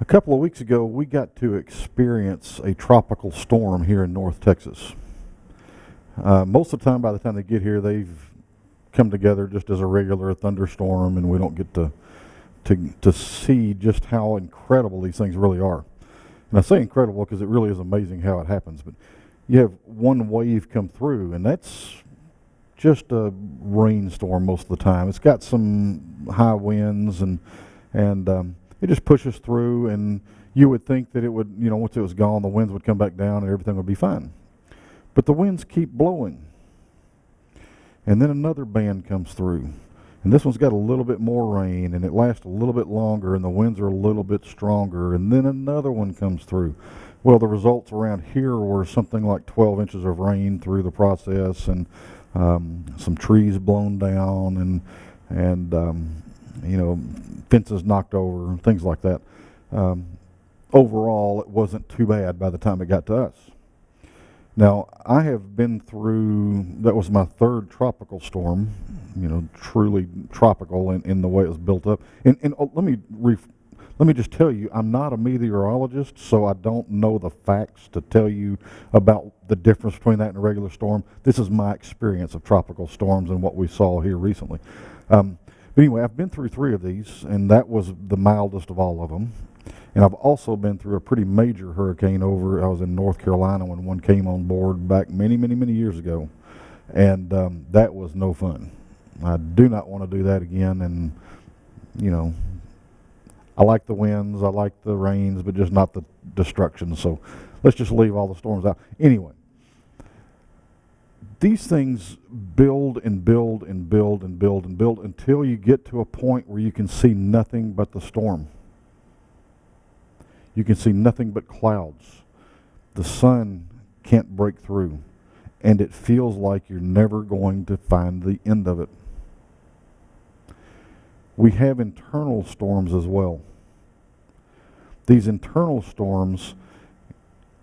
A couple of weeks ago, we got to experience a tropical storm here in North Texas. Most of the time, by the time they get here, they've come together just as a regular thunderstorm, and we don't get to see just how incredible these things really are. And I say incredible because it really is amazing how it happens. But you have one wave come through, and that's just a rainstorm most of the time. It's got some high winds, and it just pushes through, and you would think that it would, once it was gone, the winds would come back down and everything would be fine. But the winds keep blowing. And then another band comes through. And this one's got a little bit more rain, and it lasts a little bit longer, and the winds are a little bit stronger. And then another one comes through. Well, the results around here were something like 12 inches of rain through the process, and some trees blown down, and fences knocked over, things like that. Overall, it wasn't too bad by the time it got to us. Now, I have been through, that was my third tropical storm, truly tropical in the way it was built up. And let me just tell you, I'm not a meteorologist, so I don't know the facts to tell you about the difference between that and a regular storm. This is my experience of tropical storms and what we saw here recently. But anyway, I've been through 3 of these, and that was the mildest of all of them. And I've also been through a pretty major hurricane I was in North Carolina when one came on board back many, many, many years ago. And that was no fun. I do not want to do that again. And, I like the winds, I like the rains, but just not the destruction. So let's just leave all the storms out. Anyway, these things build and build and build and build and build until you get to a point where you can see nothing but the storm. You can see nothing but clouds. The sun can't break through, and it feels like you're never going to find the end of it. We have internal storms as well. These internal storms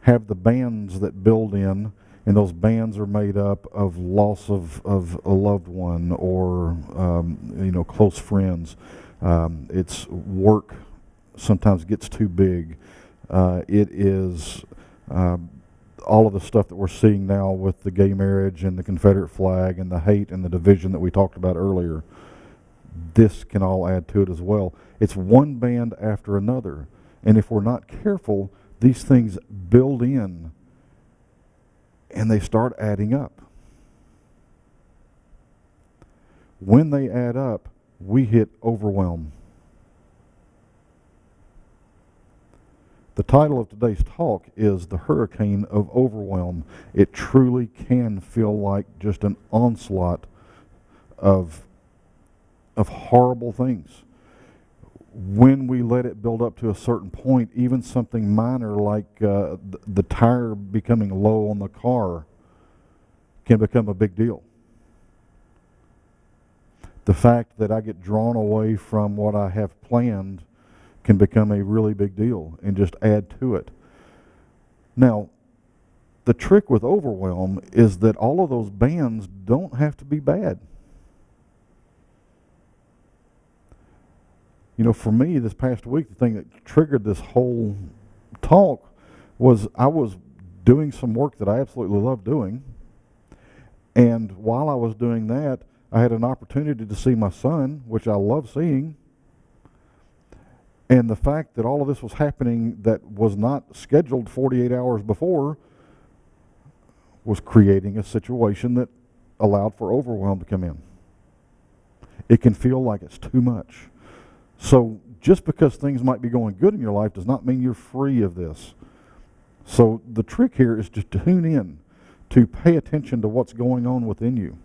have the bands that build in, and those bands are made up of loss of a loved one or close friends. It's work sometimes gets too big. It is all of the stuff that we're seeing now with the gay marriage and the Confederate flag and the hate and the division that we talked about earlier. This can all add to it as well. It's one band after another. And if we're not careful, these things build in and they start adding up. When they add up, we hit overwhelm. The title of today's talk is The Hurricane of Overwhelm. It truly can feel like just an onslaught of horrible things. When we let it build up to a certain point, even something minor like the tire becoming low on the car can become a big deal. The fact that I get drawn away from what I have planned can become a really big deal and just add to it. Now, the trick with overwhelm is that all of those bands don't have to be bad. For me, this past week, the thing that triggered this whole talk was I was doing some work that I absolutely love doing. And while I was doing that, I had an opportunity to see my son, which I love seeing. And the fact that all of this was happening that was not scheduled 48 hours before was creating a situation that allowed for overwhelm to come in. It can feel like it's too much. So just because things might be going good in your life does not mean you're free of this. So the trick here is just to tune in, to pay attention to what's going on within you.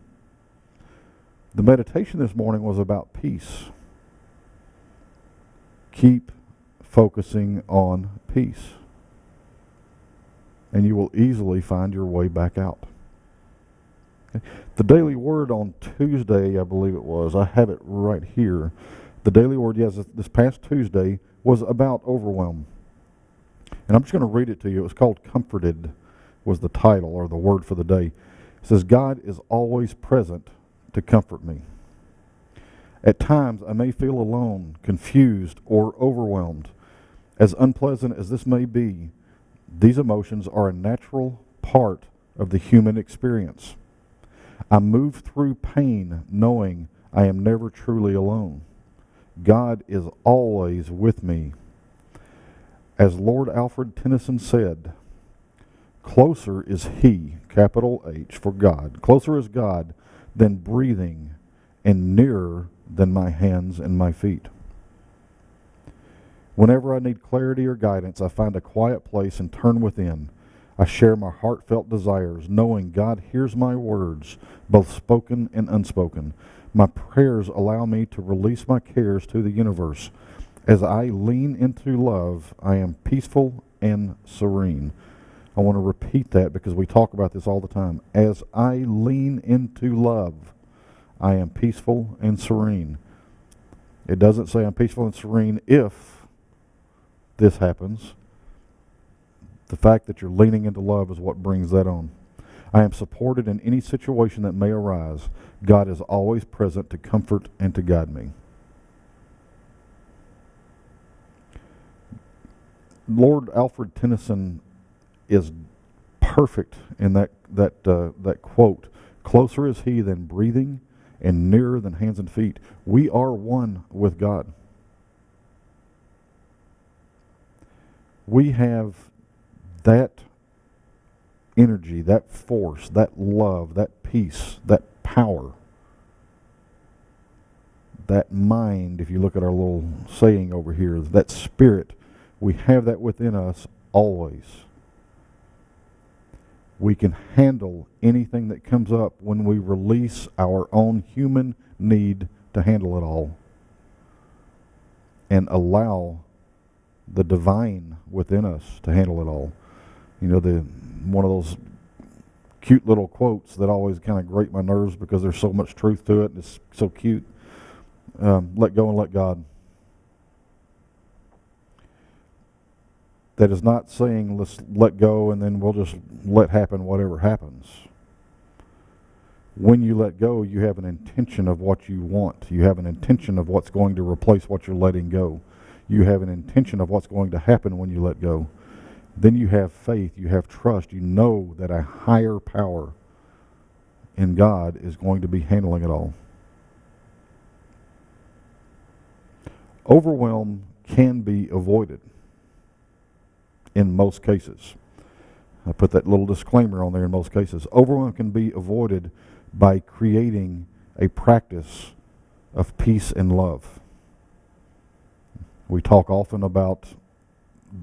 The meditation this morning was about peace. Keep focusing on peace, and you will easily find your way back out. Okay. The daily word on Tuesday, I believe it was, I have it right here. The daily word, yes, this past Tuesday was about overwhelm. And I'm just going to read it to you. It was called Comforted, was the title or the word for the day. It says, God is always present to comfort me. At times, I may feel alone, confused, or overwhelmed. As unpleasant as this may be, these emotions are a natural part of the human experience. I move through pain knowing I am never truly alone. God is always with me. As Lord Alfred Tennyson said, closer is He, capital H for God, closer is God than breathing and nearer than my hands and my feet. Whenever I need clarity or guidance, I find a quiet place and turn within. I share my heartfelt desires, knowing God hears my words, both spoken and unspoken. My prayers allow me to release my cares to the universe. As I lean into love, I am peaceful and serene. I want to repeat that because we talk about this all the time. As I lean into love, I am peaceful and serene. It doesn't say I'm peaceful and serene if this happens. The fact that you're leaning into love is what brings that on. I am supported in any situation that may arise. God is always present to comfort and to guide me. Lord Alfred Tennyson is perfect in that quote. Closer is He than breathing and nearer than hands and feet. We are one with God. We have that energy, that force, that love, that peace, that power, that mind, if you look at our little saying over here, that spirit, we have that within us always. We can handle anything that comes up when we release our own human need to handle it all and allow the divine within us to handle it all. You know, one of those cute little quotes that always kind of grate my nerves because there's so much truth to it and it's so cute. Let go and let God. That is not saying let's let go and then we'll just let happen whatever happens. When you let go, you have an intention of what you want. You have an intention of what's going to replace what you're letting go. You have an intention of what's going to happen when you let go. Then you have faith, you have trust. You know that a higher power in God is going to be handling it all. Overwhelm can be avoided in most cases. I put that little disclaimer on there in most cases. Overwhelm can be avoided by creating a practice of peace and love. We talk often about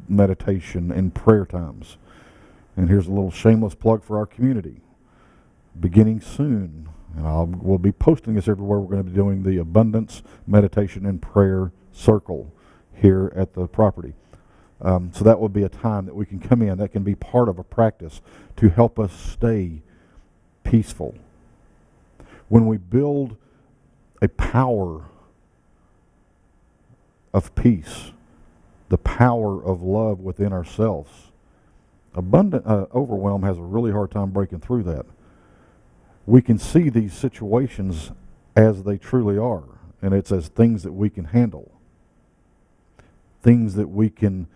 meditation and prayer times. And here's a little shameless plug for our community. Beginning soon, and we'll be posting this everywhere, we're going to be doing the Abundance Meditation and Prayer Circle here at the property. So that will be a time that we can come in. That can be part of a practice to help us stay peaceful. When we build a power of peace, the power of love within ourselves, overwhelm has a really hard time breaking through that. We can see these situations as they truly are, and it's as things that we can handle, things that we can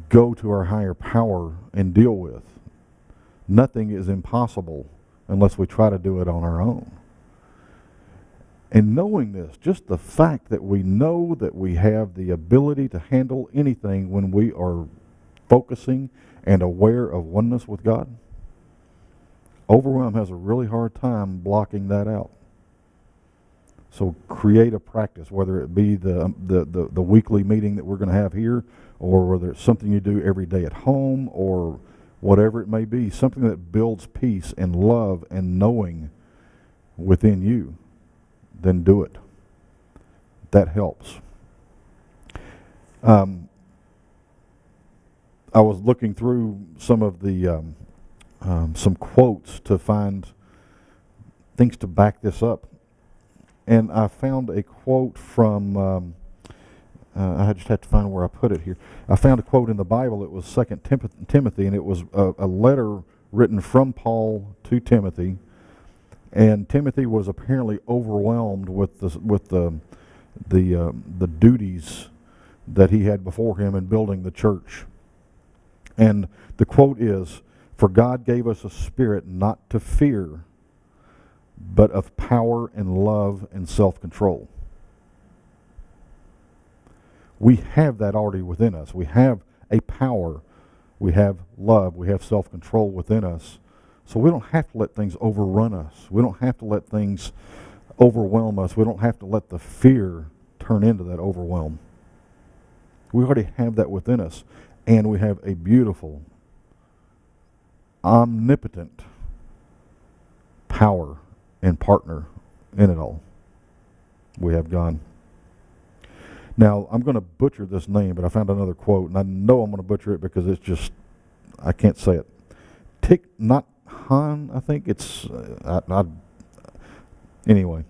go to our higher power and deal with. Nothing is impossible unless we try to do it on our own. And knowing this, just the fact that we know that we have the ability to handle anything when we are focusing and aware of oneness with God, overwhelm has a really hard time blocking that out. So create a practice, whether it be the weekly meeting that we're going to have here, or whether it's something you do every day at home, or whatever it may be, something that builds peace and love and knowing within you, then do it. That helps. I was looking through some of the some quotes to find things to back this up. And I found a quote from, I just had to find where I put it here. I found a quote in the Bible. It was 2 Timothy, and it was a letter written from Paul to Timothy. And Timothy was apparently overwhelmed with the the duties that he had before him in building the church. And the quote is, "For God gave us a spirit not to fear, but of power and love and self-control." We have that already within us. We have a power, we have love, we have self-control within us. So we don't have to let things overrun us. We don't have to let things overwhelm us. We don't have to let the fear turn into that overwhelm. We already have that within us. And we have a beautiful, omnipotent power and partner in it all. We have God. Now, I'm going to butcher this name, but I found another quote, and I know I'm going to butcher it because it's just, I can't say it. Thich Nhat Hanh, I think it's, anyway,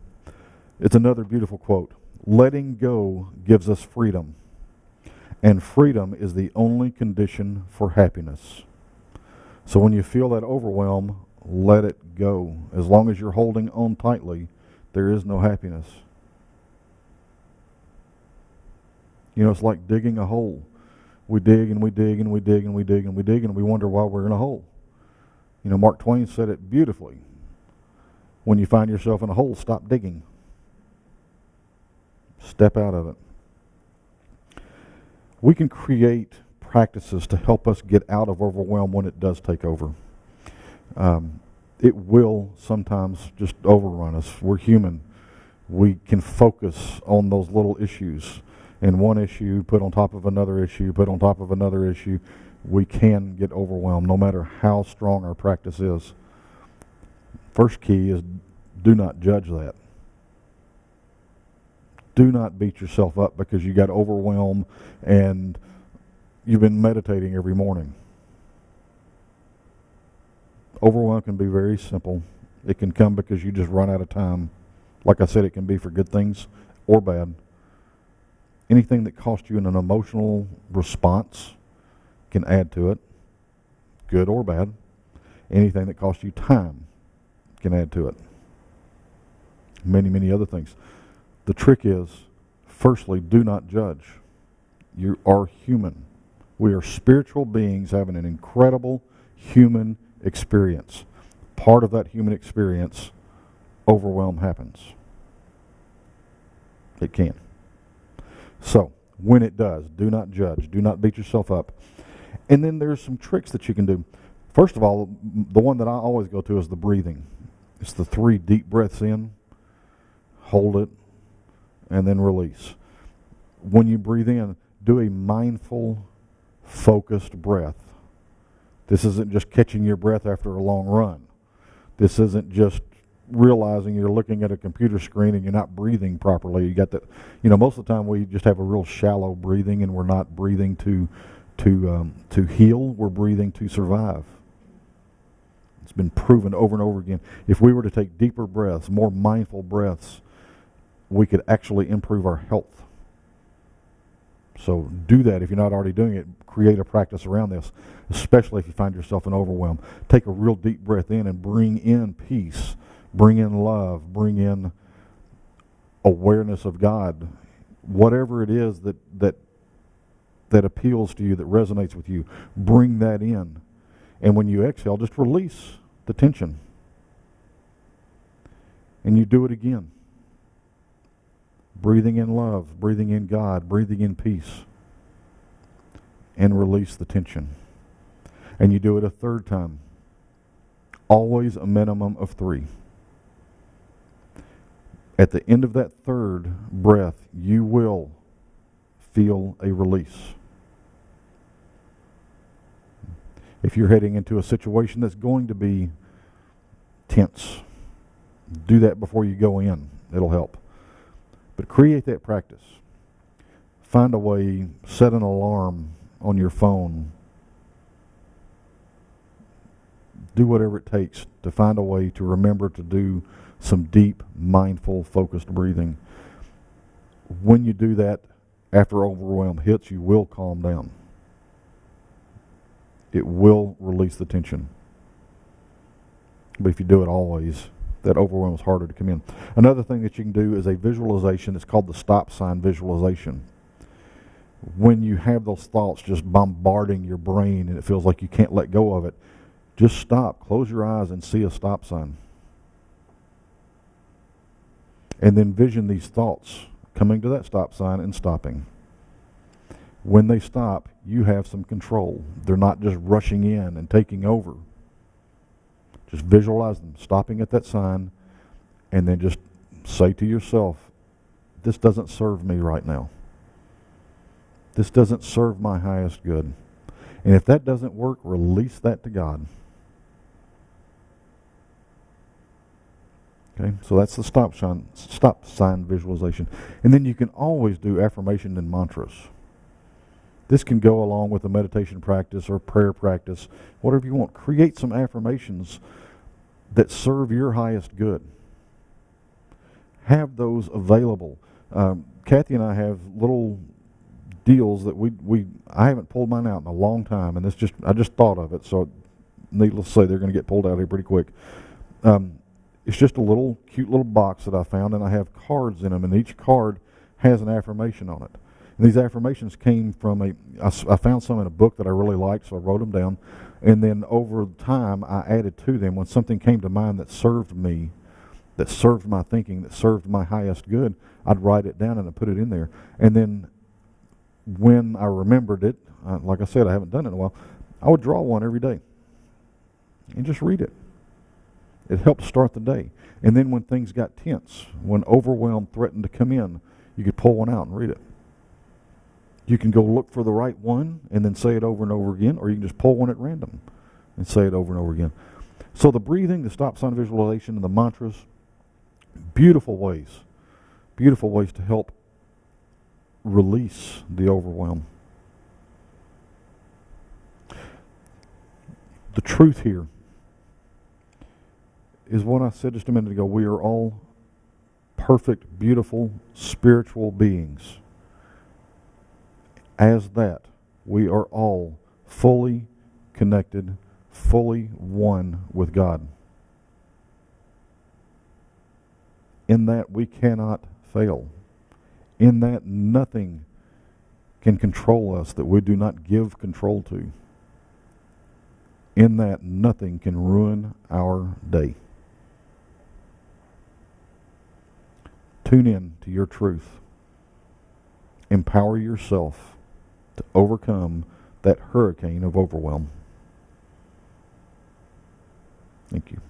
it's another beautiful quote. "Letting go gives us freedom, and freedom is the only condition for happiness." So when you feel that overwhelm, let it go. As long as you're holding on tightly, there is no happiness. You know, it's like digging a hole. We dig and we dig and we dig and we dig and we dig and we wonder why we're in a hole. You know, Mark Twain said it beautifully. When you find yourself in a hole, stop digging. Step out of it. We can create practices to help us get out of overwhelm when it does take over. It will sometimes just overrun us. We're human. We can focus on those little issues. And one issue put on top of another issue, put on top of another issue, we can get overwhelmed no matter how strong our practice is. First key is do not judge that. Do not beat yourself up because you got overwhelmed and you've been meditating every morning. Overwhelm can be very simple. It can come because you just run out of time. Like I said, it can be for good things or bad. Anything that costs you an emotional response can add to it, good or bad. Anything that costs you time can add to it. Many, many other things. The trick is, firstly, do not judge. You are human. We are spiritual beings having an incredible human experience. Part of that human experience, overwhelm happens. It can. So, when it does, do not judge. Do not beat yourself up. And then there's some tricks that you can do. First of all, the one that I always go to is the breathing. It's the 3 deep breaths in, hold it, and then release. When you breathe in, do a mindful, focused breath. This isn't just catching your breath after a long run. This isn't just realizing you're looking at a computer screen and you're not breathing properly. You got that. You know, most of the time we just have a real shallow breathing, and we're not breathing to heal. We're breathing to survive. It's been proven over and over again. If we were to take deeper breaths, more mindful breaths, we could actually improve our health. So do that if you're not already doing it. Create a practice around this, especially if you find yourself in overwhelm. Take a real deep breath in and bring in peace. Bring in love, bring in awareness of God. Whatever it is that appeals to you, that resonates with you, bring that in. And when you exhale, just release the tension. And you do it again. Breathing in love, breathing in God, breathing in peace. And release the tension. And you do it a 3rd time. Always a minimum of 3. At the end of that 3rd breath, you will feel a release. If you're heading into a situation that's going to be tense, do that before you go in. It'll help. But create that practice. Find a way, set an alarm on your phone. Do whatever it takes to find a way to remember to do some deep, mindful, focused breathing. When you do that, after overwhelm hits, you will calm down. It will release the tension. But if you do it always, that overwhelm is harder to come in. Another thing that you can do is a visualization. It's called the stop sign visualization. When you have those thoughts just bombarding your brain and it feels like you can't let go of it, just stop, close your eyes, and see a stop sign. And then vision these thoughts coming to that stop sign and stopping. When they stop, you have some control. They're not just rushing in and taking over. Just visualize them stopping at that sign, and then just say to yourself, this doesn't serve me right now. This doesn't serve my highest good. And if that doesn't work, release that to God. Okay, so that's the stop sign visualization. And then you can always do affirmation and mantras. This can go along with a meditation practice or prayer practice, whatever you want. Create some affirmations that serve your highest good. Have those available. Kathy and I have little deals that I haven't pulled mine out in a long time, and I just thought of it, so needless to say, they're going to get pulled out here pretty quick. It's just a cute little box that I found, and I have cards in them, and each card has an affirmation on it. And these affirmations came from I found some in a book that I really liked, so I wrote them down. And then over time, I added to them. When something came to mind that served me, that served my thinking, that served my highest good, I'd write it down and I'd put it in there. And then when I remembered it, like I said, I haven't done it in a while, I would draw one every day and just read it. It helped start the day. And then when things got tense, when overwhelm threatened to come in, you could pull one out and read it. You can go look for the right one and then say it over and over again, or you can just pull one at random and say it over and over again. So the breathing, the stop sign visualization, and the mantras, beautiful ways to help release the overwhelm. The truth here is what I said just a minute ago. We are all perfect, beautiful, spiritual beings. As that, we are all fully connected, fully one with God. In that, we cannot fail. In that, nothing can control us that we do not give control to. In that, nothing can ruin our day. Tune in to your truth. Empower yourself to overcome that hurricane of overwhelm. Thank you.